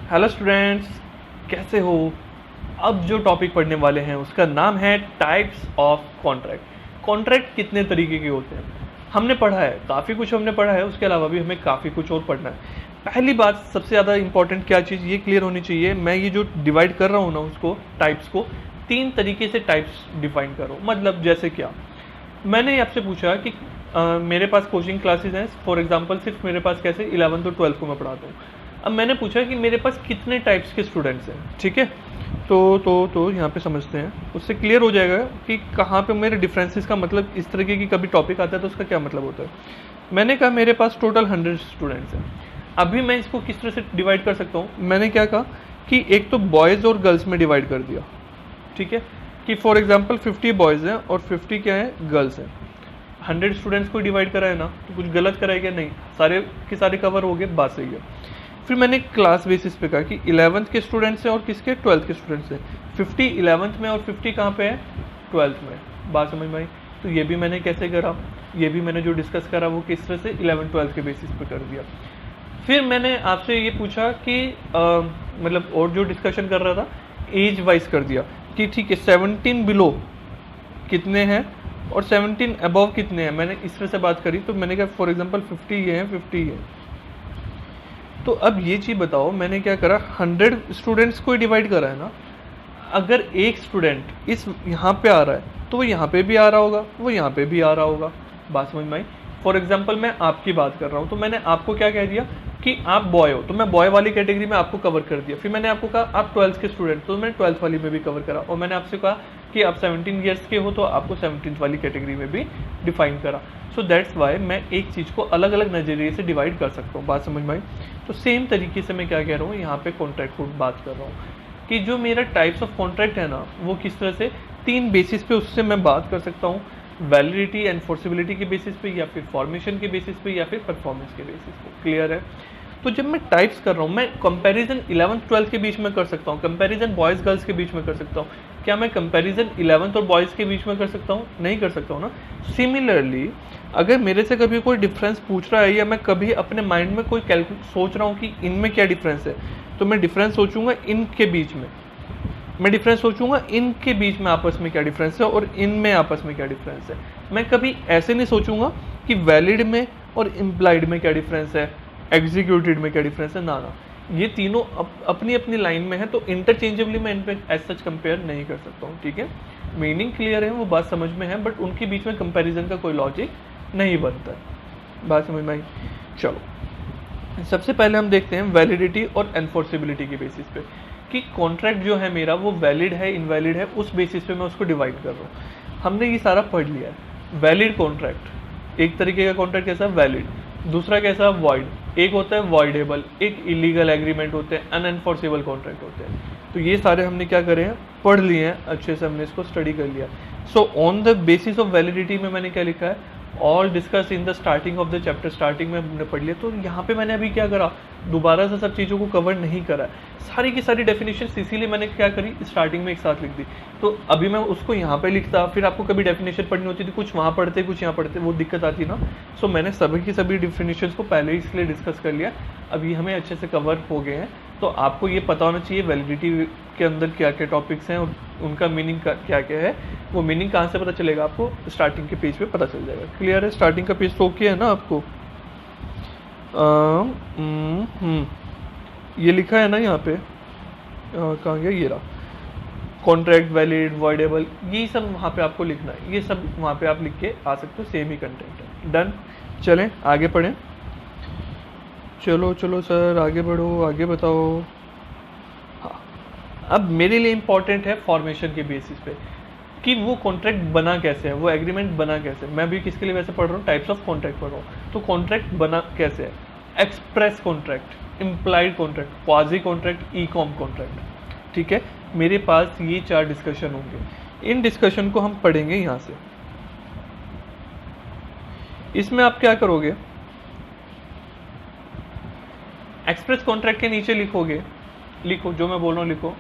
Hello students, कैसे हो। अब जो टॉपिक पढ़ने वाले हैं उसका नाम है टाइप्स ऑफ कॉन्ट्रैक्ट। कॉन्ट्रैक्ट कितने तरीके के होते हैं हमने पढ़ा है, काफ़ी कुछ हमने पढ़ा है। उसके अलावा भी हमें काफ़ी कुछ और पढ़ना है। पहली बात, सबसे ज़्यादा इंपॉर्टेंट क्या चीज़ ये क्लियर होनी चाहिए, मैं ये जो डिवाइड कर रहा हूँ ना उसको, टाइप्स को तीन तरीके से टाइप्स डिफाइन करो। मतलब जैसे क्या, मैंने आपसे पूछा कि मेरे पास कोचिंग क्लासेस हैं, फॉर एग्जांपल सिर्फ मेरे पास कैसे 11th और 12th को मैं पढ़ाता हूँ। अब मैंने पूछा कि मेरे पास कितने टाइप्स के स्टूडेंट्स हैं, ठीक है। तो यहाँ पे समझते हैं, उससे क्लियर हो जाएगा कि कहाँ पे मेरे डिफरेंसेस का मतलब, इस तरीके की कभी टॉपिक आता है तो उसका क्या मतलब होता है। मैंने कहा मेरे पास टोटल 100 स्टूडेंट्स हैं। अभी मैं इसको किस तरह से डिवाइड कर सकता हूँ, मैंने क्या कहा कि एक तो बॉयज़ और गर्ल्स में डिवाइड कर दिया, ठीक है। कि फॉर एग्जांपल 50 बॉयज़ हैं और 50 क्या है, गर्ल्स हैं। 100 स्टूडेंट्स को डिवाइड करा है ना, तो कुछ गलत करा है क्या? नहीं, सारे के सारे कवर हो गए, बात सही है। फिर मैंने क्लास बेसिस पे कहा कि 11th के स्टूडेंट्स हैं और किसके, 12th के स्टूडेंट्स हैं। 50 11th में और 50 कहाँ पे है, 12th में। बात समझ में आई। तो ये भी मैंने कैसे करा, ये भी मैंने जो डिस्कस करा वो किस तरह से 11 12 के बेसिस पे कर दिया। फिर मैंने आपसे ये पूछा कि मतलब और जो डिस्कशन कर रहा था एज वाइज कर दिया कि ठीक है 17 बिलो कितने हैं और 17 अबव कितने हैं, मैंने इस तरह से बात करी। तो मैंने कहा फॉर एग्जांपल 50 ये हैं, 50 ये हैं। तो अब ये चीज़ बताओ, मैंने क्या करा, 100 स्टूडेंट्स को डिवाइड करा है ना। अगर एक स्टूडेंट इस यहाँ पे आ रहा है तो वो यहाँ पे भी आ रहा होगा, वो यहाँ पे भी आ रहा होगा। बात समझ में आई। फॉर एग्जाम्पल मैं आपकी बात कर रहा हूँ, तो मैंने आपको क्या कह दिया कि आप बॉय हो, तो मैं बॉय वाली कैटेगरी में आपको कवर कर दिया। फिर मैंने आपको कहा आप 12th के स्टूडेंट, तो मैंने 12th वाली में भी कवर करा। और मैंने आपसे कहा कि आप 17 ईयर्स के हो तो आपको 17th वाली कैटेगरी में भी डिफाइन करा। सो दैट्स वाई मैं एक चीज़ को अलग अलग नज़रिए से डिवाइड कर सकता हूँ। बात समझ में आई। तो सेम तरीके से मैं क्या कह रहा हूँ, यहाँ पे कॉन्ट्रैक्ट को बात कर रहा हूँ कि जो मेरा टाइप्स ऑफ कॉन्ट्रैक्ट है ना, वो किस तरह से तीन बेसिस पे उससे मैं बात कर सकता हूँ। वैलिडिटी एनफोर्सिबिलिटी के बेसिस पे, या फिर फॉर्मेशन के बेसिस पे, या फिर परफॉर्मेंस के बेसिस पे। क्लियर है। तो जब मैं टाइप्स कर रहा हूँ, मैं कंपैरिजन 11th 12th के बीच में कर सकता हूँ, कंपैरिजन बॉयज़ गर्ल्स के बीच में कर सकता हूँ। क्या मैं कंपैरिजन 11th और बॉयज़ के बीच में कर सकता हूँ? नहीं कर सकता हूँ ना। सिमिलरली अगर मेरे से कभी कोई डिफरेंस पूछ रहा है, या मैं कभी अपने माइंड में कोई सोच रहा हूँ कि इनमें क्या डिफरेंस है, तो मैं डिफरेंस सोचूंगा इनके बीच में, मैं डिफरेंस सोचूंगा इनके बीच में आपस में क्या डिफरेंस है और इनमें आपस में क्या डिफरेंस है। मैं कभी ऐसे नहीं सोचूंगा कि वैलिड में और इम्प्लाइड में क्या डिफरेंस है, एग्जीक्यूटेड में क्या डिफरेंस है। ना, ये तीनों अपनी अपनी लाइन में है, तो इंटरचेंजेबली मैं इन पर एज सच कंपेयर नहीं कर सकता हूँ। ठीक है, मीनिंग क्लियर है, वो बात समझ में है, बट उनके बीच में कंपैरिजन का कोई लॉजिक नहीं बनता है। बात समझ में आई। चलो, सबसे पहले हम देखते हैं वैलिडिटी और एनफोर्सिबिलिटी के बेसिस पे कि कॉन्ट्रैक्ट जो है मेरा वो वैलिड है इनवैलिड है, उस बेसिस पे मैं उसको डिवाइड कर रहा हूँ। हमने ये सारा पढ़ लिया है। वैलिड कॉन्ट्रैक्ट, एक तरीके का कॉन्ट्रैक्ट कैसा है, वैलिड। दूसरा कैसा, वॉइड। एक होता है वॉइडेबल, एक इलीगल एग्रीमेंट होते हैं, अनएनफोर्सेबल कॉन्ट्रैक्ट होते हैं। तो ये सारे हमने क्या करे हैं, पढ़ लिए हैं, अच्छे से हमने इसको स्टडी कर लिया। So on the basis of validity में मैंने क्या लिखा है, all discuss in the starting of the chapter. Starting में हमने पढ़ लिया। तो यहाँ पे मैंने अभी क्या करा, दोबारा से सब चीज़ों को कवर नहीं करा है, सारी की सारी डेफिनेशंस इसीलिए मैंने क्या करी, स्टार्टिंग में एक साथ लिख दी। तो अभी मैं उसको यहाँ पे लिखता, फिर आपको कभी डेफिनेशन पढ़नी होती थी, कुछ वहाँ पढ़ते कुछ यहाँ पढ़ते, वो दिक्कत आती ना। सो मैंने सभी की सभी डेफिनेशंस को पहले ही इसलिए डिस्कस कर लिया, अभी हमें अच्छे से कवर हो गए हैं। तो आपको ये पता होना चाहिए वैलिडिटी के अंदर क्या क्या टॉपिक्स हैं और उनका मीनिंग क्या क्या है। वो मीनिंग कहाँ से पता चलेगा आपको, स्टार्टिंग के पेज पे पता चल जाएगा। क्लियर है, स्टार्टिंग का पेज तो ओके है ना आपको। ये लिखा है ना यहाँ पे, कहाँ गया, ये रहा, कॉन्ट्रैक्ट, वैलिड, वॉइडेबल, ये सब वहाँ पे आपको लिखना है। ये सब वहाँ पे आप लिख के आ सकते हो, सेम ही कंटेंट है। डन, चलें आगे पढ़ें। चलो चलो सर, आगे बढ़ो, आगे बताओ। हाँ, अब मेरे लिए इम्पॉर्टेंट है फॉर्मेशन के बेसिस पे कि वो कॉन्ट्रैक्ट बना कैसे है, वो एग्रीमेंट बना कैसे है। मैं भी किसके लिए वैसे पढ़ रहा हूँ, टाइप्स ऑफ कॉन्ट्रैक्ट पढ़ रहा हूँ। तो कॉन्ट्रैक्ट बना कैसे है, express contract, implied contract, quasi contract, e com contract. ठीक है, मेरे पास ये 4 डिस्कशन होंगे। इन डिस्कशन को हम पढ़ेंगे यहाँ से। इसमें आप क्या करोगे, एक्सप्रेस कॉन्ट्रैक्ट के नीचे लिखोगे, लिखो जो मैं बोल रहा हूँ, लिखो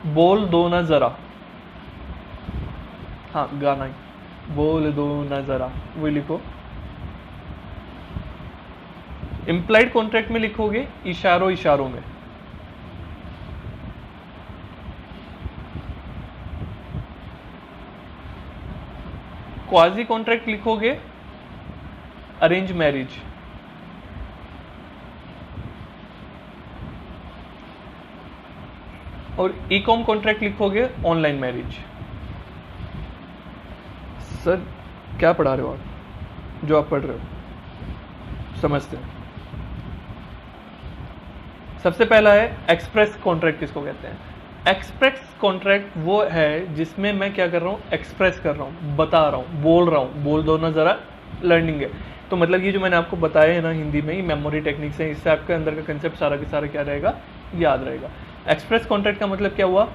बोल दो ना जरा। हाँ, गाना ही, बोल दो ना जरा, वही लिखो। इम्प्लाइड कॉन्ट्रैक्ट में लिखोगे इशारों इशारों में। क्वाजी कॉन्ट्रैक्ट लिखोगे अरेंज मैरिज। और ई कॉम कॉन्ट्रैक्ट लिखोगे ऑनलाइन मैरिज। सर क्या पढ़ा रहे हो आप? जो आप पढ़ रहे हो समझते हैं। सबसे पहला है एक्सप्रेस कॉन्ट्रैक्ट। किसको कहते हैं? एक्सप्रेस कॉन्ट्रैक्ट वो है जिसमें मैं क्या कर रहा हूँ, एक्सप्रेस कर रहा हूँ, बता रहा हूँ, बोल रहा हूँ। बोल दो ना जरा, लर्निंग है। तो मतलब ये जो मैंने आपको बताया है ना हिंदी में, ये मेमोरी टेक्निक्स है, इससे आपके अंदर का कंसेप्ट सारा के सारा क्या रहेगा, याद रहेगा। एक्सप्रेस कॉन्ट्रैक्ट का मतलब क्या हुआ,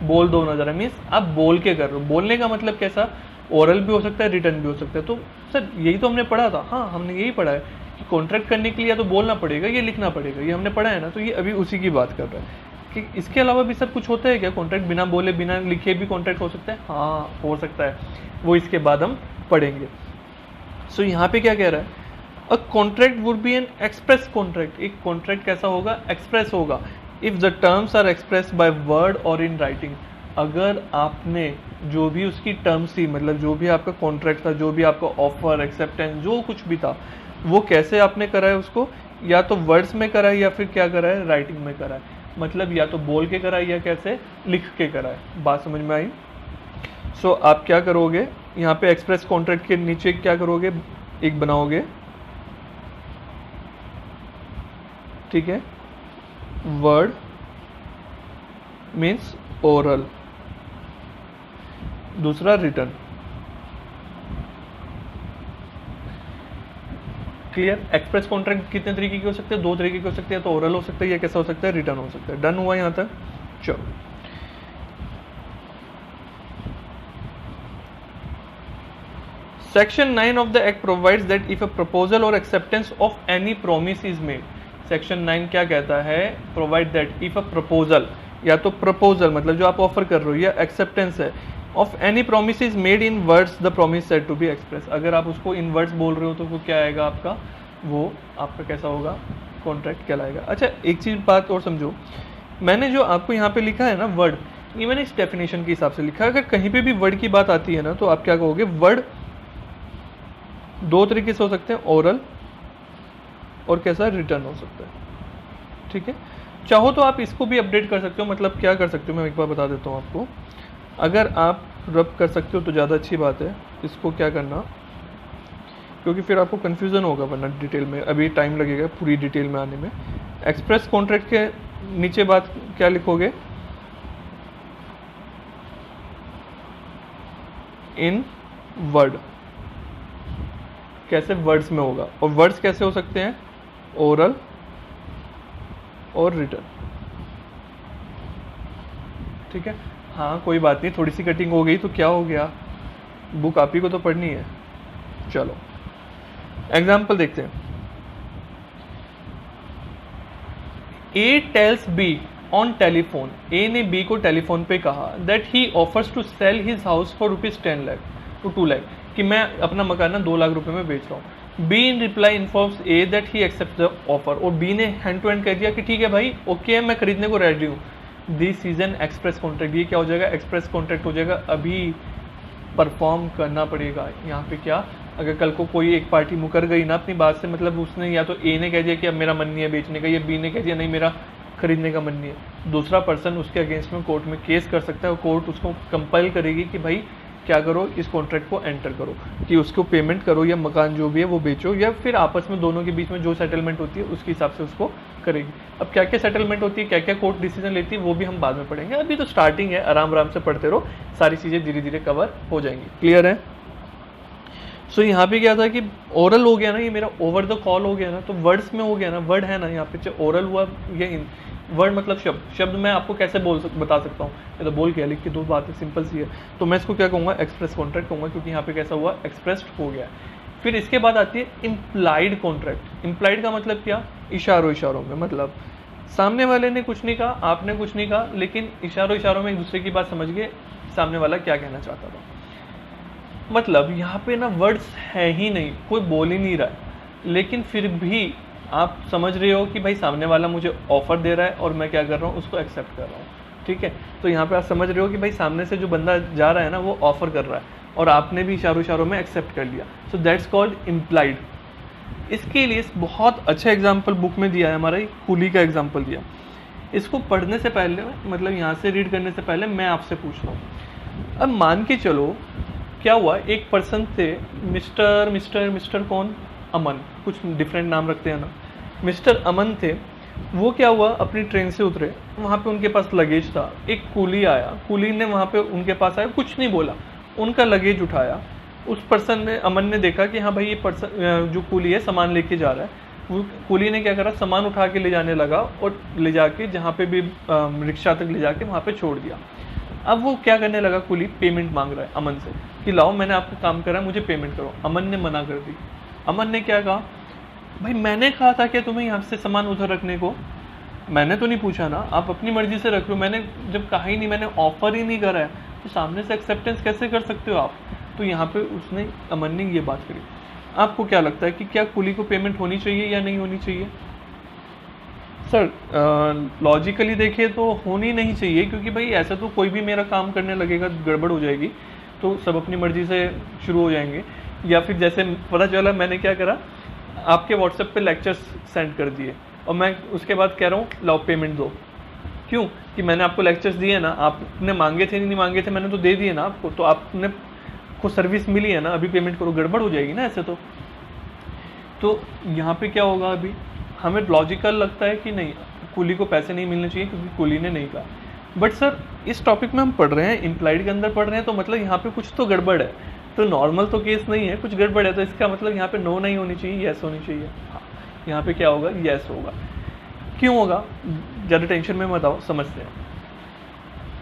बोल दो ना जरा, मीन्स आप बोल के कर रहे हो। बोलने का मतलब कैसा, ओरल भी हो सकता है, रिटर्न भी हो सकता है। तो सर यही तो हमने पढ़ा था। हाँ, हमने यही पढ़ा है कि कॉन्ट्रैक्ट करने के लिए या तो बोलना पड़ेगा या लिखना पड़ेगा, ये हमने पढ़ा है ना। तो ये अभी उसी की बात कर रहा है कि इसके अलावा भी सब कुछ होता है क्या? कॉन्ट्रैक्ट बिना बोले बिना लिखे भी कॉन्ट्रैक्ट हो सकता है? हाँ हो सकता है, वो इसके बाद हम पढ़ेंगे। सो यहाँ पे क्या कह रहा है, a contract would be an express contract. एक कॉन्ट्रैक्ट कैसा होगा, एक्सप्रेस होगा। If the terms are express by word और इन राइटिंग। अगर आपने जो भी उसकी टर्म्स थी, मतलब जो भी आपका कॉन्ट्रैक्ट था, जो भी आपका ऑफर, एक्सेप्टेंस, जो कुछ भी था, वो कैसे आपने करा है उसको, या तो वर्ड्स में करा है या फिर क्या करा है, राइटिंग में करा है। मतलब या तो बोल के करा है या कैसे लिख के करा है। बात समझ में आई? सो आप क्या करोगे यहाँ पे, एक्सप्रेस कॉन्ट्रैक्ट के नीचे क्या करोगे, एक बनाओगे, ठीक है। वर्ड मीन्स ओरल, दूसरा रिटर्न। क्लियर? एक्सप्रेस कॉन्ट्रैक्ट कितने तरीके के हो सकते हैं? दो तरीके के हो सकते हैं, तो ओरल हो सकता है या कैसा हो सकता है, रिटर्न हो सकता है। डन हुआ यहां तक? चलो, section 9 of the act provides that if a proposal और acceptance of any promise is made. Section 9 क्या कहता है, provide that if a proposal, या तो प्रपोजल मतलब जो आप ऑफर कर रहे हो, या एक्सेप्टेंस है, of any promise is made in words the promise said to be express. अगर आप उसको इन वर्ड्स बोल रहे हो तो वो क्या आएगा आपका, वो आपका कैसा होगा, कॉन्ट्रैक्ट कहलाएगा। अच्छा एक चीज बात और समझो, मैंने जो आपको यहाँ पे लिखा है ना वर्ड, ये मैंने इस डेफिनेशन के हिसाब से लिखा है। अगर कहीं पे भी वर्ड की बात आती है ना, तो आप क्या कहोगे, वर्ड दो तरीके से हो सकते हैं, ओरल और कैसा, रिटर्न हो सकता है। ठीक है, चाहो तो आप इसको भी अपडेट कर सकते हो। मतलब क्या कर सकते हो, मैं एक बार बता देता हूँ आपको। अगर आप रब कर सकते हो तो ज़्यादा अच्छी बात है। इसको क्या करना, क्योंकि फिर आपको कन्फ्यूज़न होगा वरना डिटेल में, अभी टाइम लगेगा पूरी डिटेल में आने में। एक्सप्रेस कॉन्ट्रैक्ट के नीचे बात क्या लिखोगे, इन वर्ड। कैसे, वर्ड्स में होगा। और वर्ड्स कैसे हो सकते हैं, ओरल और रिटर्न। ठीक है, हाँ कोई बात नहीं, थोड़ी सी कटिंग हो गई तो क्या हो गया, बुक आप ही को तो पढ़नी है। चलो एग्जाम्पल देखते हैं। A tells B on telephone. A ने बी को टेलीफोन पे कहा that he offers to sell his house for ₹10 lakh to 2 lakh, कि मैं अपना मकान ना 2 लाख रुपए में बेच रहा हूँ। B in reply informs A that he accept the offer. और बी ने हैंड टू हैंड कह दिया कि ठीक है भाई, ओके मैं खरीदने को रेडी हूँ। This is an express contract. ये क्या हो जाएगा, एक्सप्रेस कॉन्ट्रैक्ट हो जाएगा। अभी परफॉर्म करना पड़ेगा यहाँ पे। क्या, अगर कल को कोई एक पार्टी मुकर गई ना अपनी बात से, मतलब उसने या तो ए ने कह दिया कि अब मेरा मन नहीं है बेचने का, या बी ने कह दिया नहीं मेरा खरीदने का मन नहीं है, दूसरा पर्सन उसके अगेंस्ट में कोर्ट में केस कर सकता है। और कोर्ट उसको कंपेल करेगी कि भाई क्या करो, इस कॉन्ट्रैक्ट को एंटर करो, कि उसको पेमेंट करो, या मकान जो भी है वो बेचो, या फिर आपस में दोनों के बीच में जो सेटलमेंट होती है उसके हिसाब से उसको करेगी। अब क्या क्या सेटलमेंट होती है, क्या क्या कोर्ट डिसीजन लेती है, वो भी हम बाद में पढ़ेंगे। अभी तो स्टार्टिंग है, आराम आराम से पढ़ते रहो, सारी चीज़ें धीरे धीरे कवर हो जाएंगी। क्लियर है? सो यहाँ पे क्या था कि ओरल हो गया ना, ये मेरा ओवर द कॉल हो गया ना, तो वर्ड्स में हो गया ना, वर्ड है ना यहाँ पे, चाहे ओरल हुआ या वर्ड मतलब शब्द। शब्द मैं आपको कैसे बता सकता हूँ, ये तो बोल के लिख के दो बातें सिंपल सी है। तो मैं इसको क्या कहूँगा, एक्सप्रेस कॉन्ट्रैक्ट कहूँगा, क्योंकि यहाँ पे कैसा हुआ, एक्सप्रेस्ड हो गया। फिर इसके बाद आती है इम्प्लाइड कॉन्ट्रैक्ट। इम्प्लाइड का मतलब क्या, इशारों इशारों में, मतलब सामने वाले ने कुछ नहीं कहा, आपने कुछ नहीं कहा, लेकिन इशारों इशारों में एक दूसरे की बात समझ गए सामने वाला क्या कहना चाहता था। मतलब यहाँ पे ना वर्ड्स है ही नहीं, कोई बोल ही नहीं रहा है, लेकिन फिर भी आप समझ रहे हो कि भाई सामने वाला मुझे ऑफर दे रहा है और मैं क्या कर रहा हूँ, उसको एक्सेप्ट कर रहा हूँ। ठीक है, तो यहाँ पे आप समझ रहे हो कि भाई सामने से जो बंदा जा रहा है ना वो ऑफर कर रहा है और आपने भी इशारों इशारों में एक्सेप्ट कर लिया। So that's called implied. इसके लिए बहुत अच्छा एग्जाम्पल बुक में दिया है हमारा, कूली का एग्जाम्पल दिया। इसको पढ़ने से पहले, मतलब यहाँ से रीड करने से पहले मैं आपसे पूछता हूँ, अब मान के चलो क्या हुआ, एक पर्सन थे, मिस्टर मिस्टर मिस्टर कौन, अमन, कुछ डिफरेंट नाम रखते हैं ना, मिस्टर अमन थे। वो क्या हुआ, अपनी ट्रेन से उतरे, वहाँ पे उनके पास लगेज था, एक कूली आया, कूली ने वहाँ पे उनके पास आया, कुछ नहीं बोला, उनका लगेज उठाया। उस पर्सन ने, अमन ने देखा कि हाँ भाई ये पर्सन जो कूली है सामान लेके जा रहा है। वो कूली ने क्या करा, सामान उठा के ले जाने लगा और ले जाके जहाँ पे भी रिक्शा तक ले जाके वहाँ पे छोड़ दिया। अब वो क्या करने लगा, कूली पेमेंट मांग रहा है अमन से कि लाओ मैंने आपको काम करा, मुझे पेमेंट करो। अमन ने मना कर दी। अमन ने क्या कहा, भाई मैंने कहा था कि तुम्हें यहाँ से सामान उधर रखने को, मैंने तो नहीं पूछा ना, आप अपनी मर्जी से रख लो, मैंने जब कहा ही नहीं, मैंने ऑफर ही नहीं करा है, तो सामने से एक्सेप्टेंस कैसे कर सकते हो आप। तो यहाँ पे उसने, अमन ने ये बात करी। आपको क्या लगता है कि क्या कूली को पेमेंट होनी चाहिए या नहीं होनी चाहिए? सर लॉजिकली देखिए तो होनी नहीं चाहिए, क्योंकि भाई ऐसा तो कोई भी मेरा काम करने लगेगा गड़बड़ हो जाएगी, तो सब अपनी मर्जी से शुरू हो जाएंगे। या फिर जैसे पता चला मैंने क्या करा, आपके व्हाट्सएप पे लेक्चर्स सेंड कर दिए और मैं उसके बाद कह रहा हूँ लाओ पेमेंट दो। क्यों? कि मैंने आपको लेक्चर्स दिए ना, आपने मांगे थे नहीं मांगे थे, मैंने तो दे दिए ना आपको, तो आपने को सर्विस मिली है ना, अभी पेमेंट करो, गड़बड़ हो जाएगी ना ऐसे तो यहाँ पे क्या होगा, अभी हमें लॉजिकल लगता है कि नहीं, कूली को पैसे नहीं मिलने चाहिए क्योंकि कूली ने नहीं कहा। बट सर इस टॉपिक में हम पढ़ रहे हैं, इम्प्लाइड के अंदर पढ़ रहे हैं, तो मतलब यहाँ पे कुछ तो गड़बड़ है, तो नॉर्मल तो केस नहीं है, कुछ गड़बड़ है, तो इसका मतलब यहाँ पे नो नहीं होनी चाहिए, येस होनी चाहिए। हाँ, यहाँ पे क्या होगा, येस होगा। क्यों होगा, ज़्यादा टेंशन में मत आओ, समझते हैं।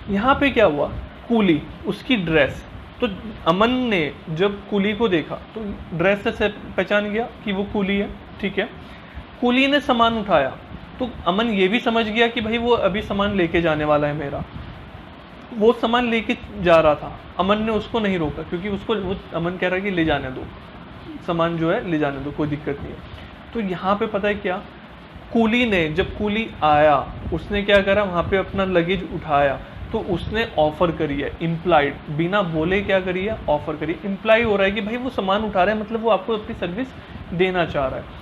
यहाँ पे क्या हुआ, कूली, उसकी ड्रेस, तो अमन ने जब कूली को देखा तो ड्रेस से पहचान गया कि वो कूली है। ठीक है, कूली ने सामान उठाया तो अमन ये भी समझ गया कि भाई वो अभी सामान लेके जाने वाला है मेरा, वो सामान लेके जा रहा था, अमन ने उसको नहीं रोका, क्योंकि उसको वो अमन कह रहा है कि ले जाने दो सामान, जो है ले जाने दो, कोई दिक्कत नहीं है। तो यहाँ पे पता है क्या, कूली ने, जब कूली आया उसने क्या करा, वहाँ पे अपना लगेज उठाया, तो उसने ऑफर करी है, इम्प्लाइड, बिना बोले क्या करी है, ऑफर करी। इम्प्लाई हो रहा है कि भाई वो सामान उठा रहा है, मतलब वो आपको अपनी सर्विस देना चाह रहा है।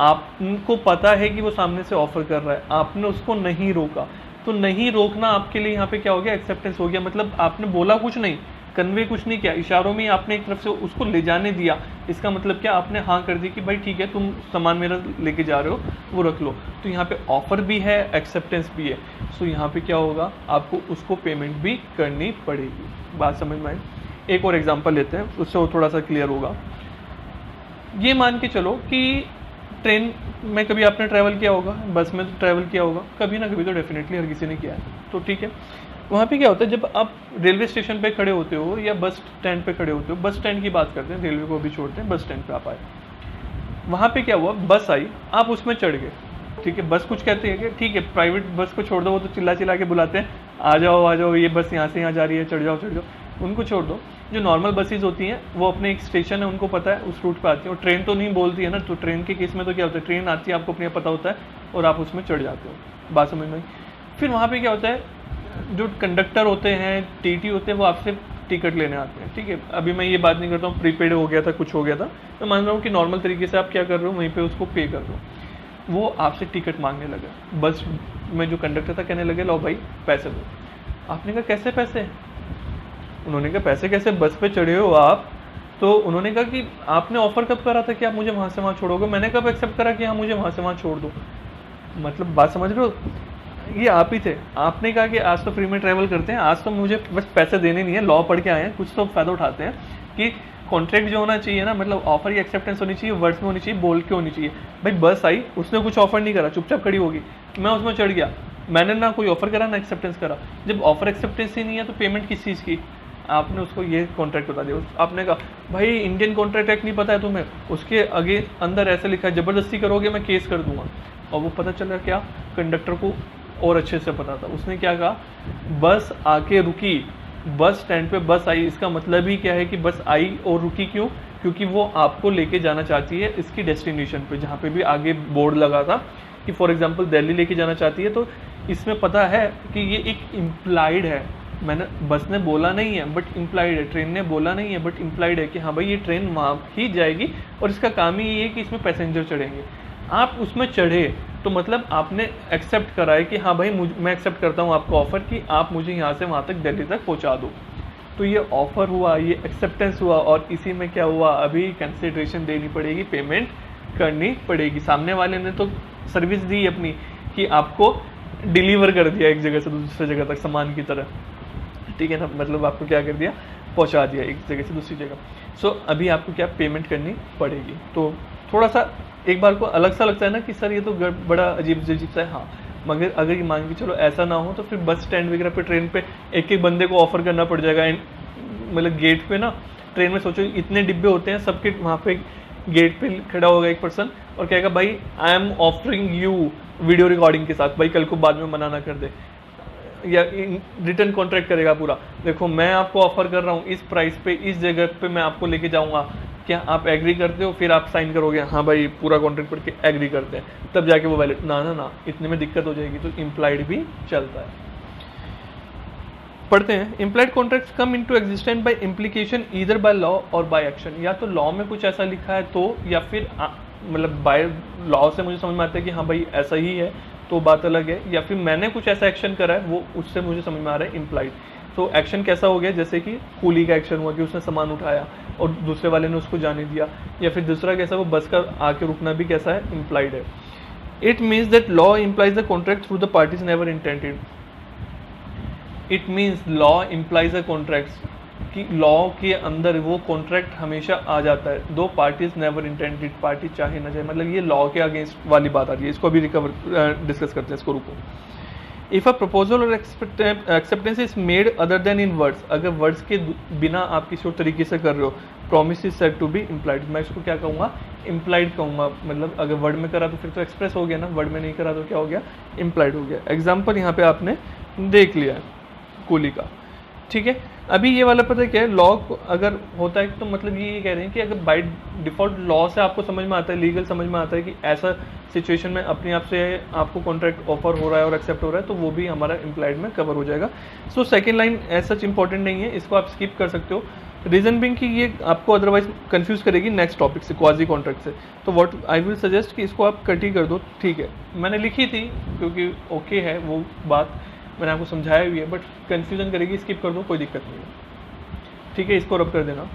आपको पता है कि वो सामने से ऑफर कर रहा है, आपने उसको नहीं रोका, तो नहीं रोकना आपके लिए यहाँ पे क्या हो गया, एक्सेप्टेंस हो गया। मतलब आपने बोला कुछ नहीं, कन्वे कुछ नहीं किया, इशारों में आपने एक तरफ से उसको ले जाने दिया। इसका मतलब क्या, आपने हाँ कर दी कि भाई ठीक है तुम सामान मेरा लेके जा रहे हो, वो रख लो। तो यहाँ पे ऑफर भी है, एक्सेप्टेंस भी है। सो यहाँ पे क्या होगा, आपको उसको पेमेंट भी करनी पड़ेगी। बात समझ में आई? एक और एग्जांपल लेते हैं, उससे वो थोड़ा सा क्लियर होगा। ये मान के चलो कि ट्रेन में कभी आपने ट्रैवल किया होगा, बस में तो ट्रैवल किया होगा, कभी ना कभी तो डेफिनेटली हर किसी ने किया है। तो ठीक है, वहाँ पे क्या होता है, जब आप रेलवे स्टेशन पे खड़े होते हो या बस स्टैंड पे खड़े होते हो, बस स्टैंड की बात करते हैं, रेलवे को भी छोड़ते हैं, बस स्टैंड पे आप आए, वहाँ पे क्या हुआ, बस आई, आप उसमें चढ़ गए। ठीक है, बस कुछ कहती है कि ठीक है प्राइवेट बस को छोड़ दो, वो तो चिल्ला चिल्ला के बुलाते हैं, आ जाओ ये बस यहाँ से यहाँ जा रही है, चढ़ जाओ, उनको छोड़ दो। जो नॉर्मल बसेज होती हैं वो अपने एक स्टेशन है, उनको पता है उस रूट पे आती है, और ट्रेन तो नहीं बोलती है ना, तो ट्रेन के केस में तो क्या होता है, ट्रेन आती है, आपको अपने पता होता है और आप उसमें चढ़ जाते हो। बात समझ में आई? फिर वहाँ पे क्या होता है, जो कंडक्टर होते हैं, टीटी होते हैं, वो आपसे टिकट लेने आते हैं। ठीक है, अभी मैं ये बात नहीं करता हूँ प्रीपेड हो गया था, कुछ हो गया था, मैं मान रहा हूँ कि नॉर्मल तरीके से आप क्या कर रहे हो, वहीं पे उसको पे कर दो। वो आपसे टिकट मांगने लगा, बस में जो कंडक्टर था कहने लगे लो भाई पैसे दो। आपने कहा कैसे पैसे? उन्होंने कहा पैसे कैसे, बस पे चढ़े हो आप? तो उन्होंने कहा कि आपने ऑफर कब करा था कि आप मुझे वहाँ से वहाँ छोड़ोगे? मैंने कब एक्सेप्ट करा कि हाँ मुझे वहाँ से वहाँ छोड़ दो? मतलब बात समझ रहे हो, ये आप ही थे, आपने कहा कि आज तो फ्री में ट्रैवल करते हैं, आज तो मुझे बस पैसे देने नहीं है, लॉ पढ़ के आए हैं, कुछ तो फ़ायदा उठाते हैं कि कॉन्ट्रैक्ट जो होना चाहिए ना, मतलब ऑफर या एक्सेप्टेंस होनी चाहिए, वर्ड्स में होनी चाहिए, बोल के होनी चाहिए। भाई बस आई, उसने कुछ ऑफर नहीं करा, चुपचाप खड़ी होगी, मैं उसमें चढ़ गया, मैंने ना कोई ऑफर करा ना एक्सेप्टेंस करा। जब ऑफर एक्सेप्टेंस ही नहीं है तो पेमेंट किस चीज़ की? आपने उसको ये कॉन्ट्रैक्ट बता दिया, आपने कहा भाई इंडियन कॉन्ट्रैक्ट एक्ट नहीं पता है तुम्हें, उसके आगे अंदर ऐसे लिखा है ज़बरदस्ती करोगे मैं केस कर दूंगा। और वो पता चला क्या, कंडक्टर को और अच्छे से पता था, उसने क्या कहा, बस आके रुकी, बस स्टैंड पे बस आई, इसका मतलब ही क्या है कि बस आई और रुकी क्यों, क्योंकि वो आपको लेके जाना चाहती है इसकी डेस्टिनेशन पे, जहाँ पे भी आगे बोर्ड लगा था कि फॉर एग्जांपल दिल्ली लेके जाना चाहती है, तो इसमें पता है कि ये एक इम्प्लाइड है। मैंने बस ने बोला नहीं है बट इम्प्लाइड है, ट्रेन ने बोला नहीं है बट इम्प्लाइड है कि हाँ भाई ये ट्रेन वहाँ ही जाएगी और इसका काम ही ये है कि इसमें पैसेंजर चढ़ेंगे। आप उसमें चढ़े तो मतलब आपने एक्सेप्ट करा है कि हाँ भाई मैं एक्सेप्ट करता हूँ आपका ऑफ़र कि आप मुझे यहाँ से वहाँ तक दिल्ली तक पहुँचा दो। तो ये ऑफ़र हुआ, ये एक्सेप्टेंस हुआ, और इसी में क्या हुआ, अभी कंसिडरेशन देनी पड़ेगी, पेमेंट करनी पड़ेगी। सामने वाले ने तो सर्विस दी अपनी कि आपको डिलीवर कर दिया एक जगह से दूसरी जगह तक सामान की तरह, ठीक है ना, मतलब आपको क्या कर दिया, पहुंचा दिया एक जगह से दूसरी जगह। सो अभी आपको क्या पेमेंट करनी पड़ेगी। तो थोड़ा सा एक बार को अलग सा लगता है ना कि सर ये तो बड़ा अजीब सा है, हाँ, मगर अगर ये मान के चलो ऐसा ना हो तो फिर बस स्टैंड वगैरह पे, ट्रेन पे एक एक बंदे को ऑफर करना पड़ जाएगा। मतलब गेट पे ना, ट्रेन में सोचो इतने डिब्बे होते हैं, सबके वहाँ पे गेट पे खड़ा होगा एक पर्सन और कहेगा भाई I am offering you video recording के साथ, भाई कल को बाद में मना ना कर दे, या रिटर्न कॉन्ट्रैक्ट करेगा पूरा, देखो मैं आपको ऑफर कर रहा हूँ इस प्राइस पे, इस जगह पे मैं आपको लेके जाऊँगा, क्या आप एग्री करते हो, फिर आप साइन करोगे, हाँ भाई पूरा कॉन्ट्रैक्ट पढ़ के एग्री करते हैं, तब जाके वो वैलिड, ना इतने में दिक्कत हो जाएगी। तो इम्प्लाइड भी चलता है। पढ़ते हैं, implied contracts come into existence by implication either by law और बाय एक्शन। या तो लॉ में कुछ ऐसा लिखा है तो, या फिर मतलब बाय लॉ से मुझे समझ में आता है कि हाँ भाई ऐसा ही है तो बात अलग है, या फिर मैंने कुछ ऐसा एक्शन करा है वो उससे मुझे समझ में आ रहा है इम्प्लाइड। तो एक्शन कैसा हो गया, जैसे कि कूली का एक्शन हुआ कि उसने सामान उठाया और दूसरे वाले ने उसको जाने दिया, या फिर दूसरा कैसा, वो बस का आके रुकना भी कैसा है, इम्प्लाइड है। It means that law implies the contract through the parties never intended. It means law implies a contract, कि लॉ के अंदर वो कॉन्ट्रैक्ट हमेशा आ जाता है, दो पार्टीज नेवर इंटेंडेड, पार्टी चाहे ना चाहे, मतलब ये लॉ के अगेंस्ट वाली बात आ रही है। इसको अभी डिस्कस करते हैं, इसको रुको। इफ़ अ प्रपोजल और acceptance is made other then in words, अगर वर्ड्स के बिना आप किसी और तरीके से कर रहे हो, promise is said to be implied, मैं इसको क्या कहूँगा, इम्प्लाइड कहूँगा। मतलब अगर वर्ड में करा तो फिर तो एक्सप्रेस हो गया ना, वर्ड में नहीं करा तो क्या हो गया, इम्प्लाइड हो गया। एग्जाम्पल यहाँ पे आपने देख लिया है कूली का, ठीक है। अभी ये वाला पता है क्या है, लॉ अगर होता है तो मतलब ये कह रहे हैं कि अगर बाय डिफ़ॉल्ट लॉ से आपको समझ में आता है, लीगल समझ में आता है कि ऐसा सिचुएशन में अपने आप से आपको कॉन्ट्रैक्ट ऑफर हो रहा है और एक्सेप्ट हो रहा है, तो वो भी हमारा इम्प्लाइड में कवर हो जाएगा। So second line as such important नहीं है, इसको आप स्किप कर सकते हो। रीज़न बिंग कि ये आपको अदरवाइज कंफ्यूज करेगी नेक्स्ट टॉपिक से, क्वाजी कॉन्ट्रैक्ट से। तो व्हाट आई विल सजेस्ट कि इसको आप कट ही कर दो, ठीक है। मैंने लिखी थी क्योंकि ओके है वो बात, मैंने आपको समझाया भी है, बट कन्फ्यूजन करेगी, स्किप कर दो, कोई दिक्कत नहीं है, ठीक है, इसको रब कर देना।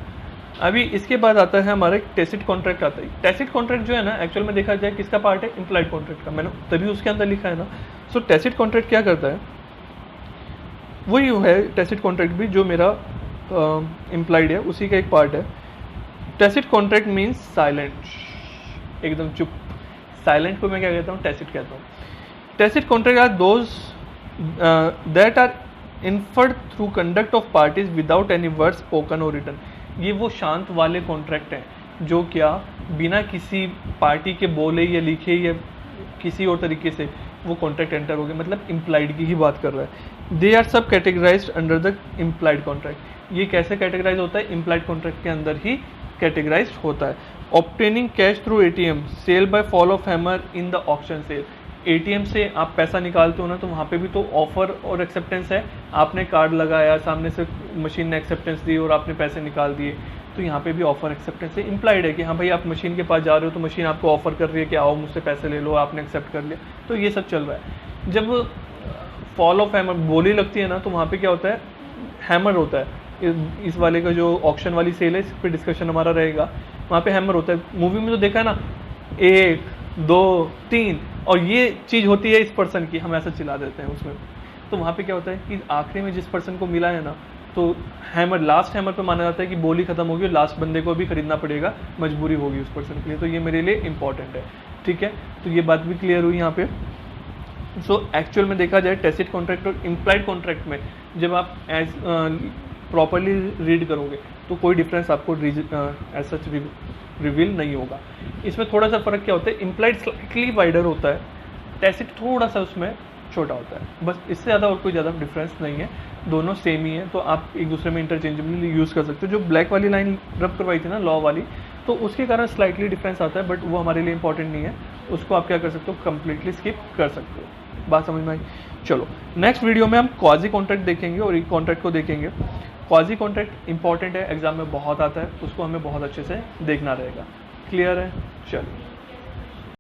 अभी इसके बाद आता है हमारा टैसिट कॉन्ट्रैक्ट आता है। टैसिट कॉन्ट्रैक्ट जो है ना, एक्चुअल में देखा जाए किसका पार्ट है, इम्प्लाइड कॉन्ट्रैक्ट का, मैंने तभी उसके अंदर लिखा है ना। सो टैसिट कॉन्ट्रैक्ट क्या करता है, वही है टैसिट कॉन्ट्रैक्ट भी जो मेरा इम्प्लाइड है, उसी का एक पार्ट है। टैसिट कॉन्ट्रैक्ट मीन्स साइलेंट, एकदम चुप, साइलेंट को मैं क्या कहता हूँ, टैसिट कहता हूँ। Tacit contract are those that are inferred through conduct of parties without any words spoken or written। ये वो शांत वाले कॉन्ट्रैक्ट हैं जो क्या बिना किसी पार्टी के बोले या लिखे या किसी और तरीके से वो कॉन्ट्रैक्ट एंटर हो गए, मतलब इम्प्लाइड की ही बात कर रहा है। दे आर सब categorised under the implied contract. ये कैसे कैटेगराइज होता है, इम्प्लाइड कॉन्ट्रैक्ट के अंदर ही कैटेगराइज होता है। Obtaining cash through ATM, sale by fall of hammer in the auction sale. ATM से आप पैसा निकालते हो ना, तो वहाँ पे भी तो ऑफर और एक्सेप्टेंस है, आपने कार्ड लगाया, सामने से मशीन ने एक्सेप्टेंस दी और आपने पैसे निकाल दिए, तो यहाँ पे भी ऑफर एक्सेप्टेंस है, इम्प्लाइड है कि हाँ भाई आप मशीन के पास जा रहे हो तो मशीन आपको ऑफर कर रही है कि आओ मुझसे पैसे ले लो, आपने एक्सेप्ट कर लिया, तो ये सब चल रहा है। जब फॉल ऑफ हैमर बोली लगती है ना, तो वहाँ पे क्या होता है, हैमर होता है। इस वाले का जो ऑक्शन वाली सेल है, इस पर डिस्कशन हमारा रहेगा, वहाँ पे हैमर होता है। मूवी में तो देखा ना, 1 2 3, और ये चीज़ होती है इस पर्सन की, हम ऐसा चिल्ला देते हैं उसमें। तो वहाँ पे क्या होता है कि आखिरी में जिस पर्सन को मिला है ना, तो हैमर, लास्ट हैमर पे माना जाता है कि बोली खत्म होगी और लास्ट बंदे को भी खरीदना पड़ेगा, मजबूरी होगी उस पर्सन के लिए। तो ये मेरे लिए इंपॉर्टेंट है, ठीक है। तो ये बात भी क्लियर हुई यहाँ पे। सो एक्चुअल में देखा जाए टैसिट कॉन्ट्रैक्ट और इम्प्लाइड कॉन्ट्रैक्ट में जब आप एज प्रॉपरली रीड करोगे तो कोई डिफरेंस आपको एज सच रिवील नहीं होगा। इसमें थोड़ा सा फ़र्क क्या होता है, इम्प्लाइड स्लाइटली वाइडर होता है, टैसिट थोड़ा सा उसमें छोटा होता है, बस इससे ज़्यादा और कोई ज़्यादा डिफरेंस नहीं है, दोनों सेम ही है। तो आप एक दूसरे में इंटरचेंजेबली यूज़ कर सकते हो। जो ब्लैक वाली लाइन रब करवाई थी ना लॉ वाली, तो उसके कारण स्लाइटली डिफरेंस आता है, बट वो हमारे लिए इंपॉर्टेंट नहीं है, उसको आप क्या कर सकते हो, कंप्लीटली स्किप कर सकते हो। बात समझ में आई? चलो नेक्स्ट वीडियो में हम क्वाजी कॉन्ट्रैक्ट देखेंगे और ई कॉन्ट्रैक्ट को देखेंगे। क्वाजी कॉन्ट्रैक्ट इंपॉर्टेंट है, एग्जाम में बहुत आता है, उसको हमें बहुत अच्छे से देखना रहेगा। क्लियर है? चलिए।